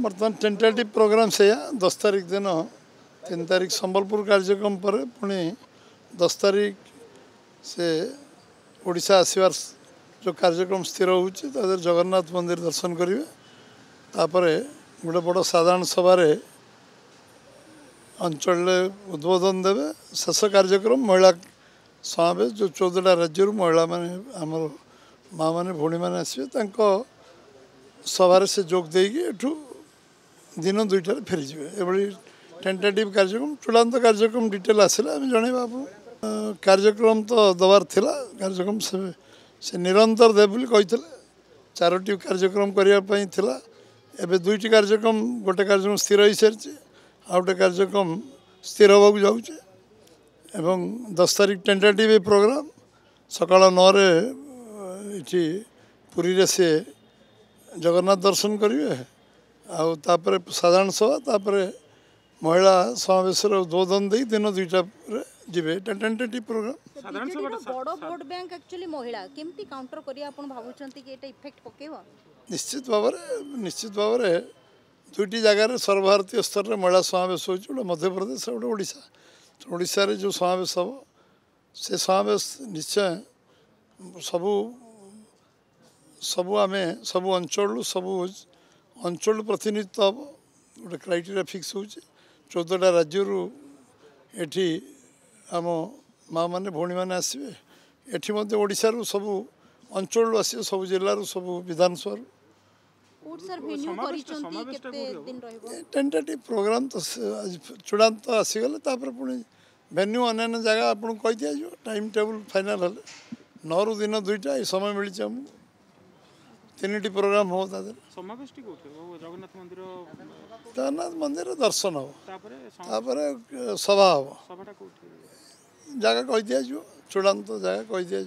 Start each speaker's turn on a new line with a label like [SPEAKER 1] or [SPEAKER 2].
[SPEAKER 1] बर्तमान tentative programme से 10 तारीख दिन 3 तारीख संबलपुर कार्यक्रम पर पुणी 10 तारीख से ओडिशा आसवार जो कार्यक्रम स्थिर होची जगन्नाथ मंदिर दर्शन करेंगे तापर गोटे बड़ साधारण सभा अंचल उद्बोधन देवे शेष कार्यक्रम महिला समावेश जो 14टा राज्य महिला माने आमर माँ मैंने भौणी मैंने आसवे सभार से जोग देगी एठू दिन 2टार फेरीजे ये टेंटेटिव कार्यक्रम चूड़ांत कार्यक्रम डिटेल आसला जनइबा आप कार्यक्रम तो दबार थिला कार्यक्रम से निरंतर दे बोली कही 4टी कार्यक्रम करने थिला एबे 2टी कार्यक्रम गोटे कार्यक्रम स्थिर हो सारी आ गोटे कार्यक्रम स्थिर होगा जाऊे एवं 10 तारीख टेंटेटिव प्रोग्राम सकाल 9 ये पुरी रे से जगन्नाथ दर्शन करेंगे आपर साधारण सभा तापर महिला समावेश उद्बोधन दे दिन 2टा जीवे टेंटेटिव प्रोग्राम
[SPEAKER 2] साधारण सभा बड़ वोट बैंक एक्चुअली महिला केमती काउंटर करिया आपण भाबुचंती कि एटा इफेक्ट पकेबो निश्चित
[SPEAKER 1] भाव 2टी जगार सर्वभारतीय स्तर में महिला समावेश हो मध्य प्रदेश गोटे ओडिशा ओडिशा रे जो समावेश हम से समावेश निश्चय सबू सबू आम सबू अंचल सबू अंचल प्रतिनिधित्व हम गोटे क्राइटेरिया फिक्स हो 14टा राज्य एठी आम माँ मैंने भौणी मैंने आसवे एठी मध्य ओडिशा रु सबू अंचल आसवे सबू जिल्ला सबू विधानसभा टेंटेटिव प्रोग्राम तो चूड़ांत आसीगले पुणी वेन्यू अन्य जगह आपको कही दि टाइम टेबुल फाइनाल हेल्ले 9 रु दिन 2टा ये समय मिली आमको 3टी प्रोग्राम हो जगन्नाथ मंदिर दर्शन हम सभा हम जगह कही दि चूड़ांत जगह कही दि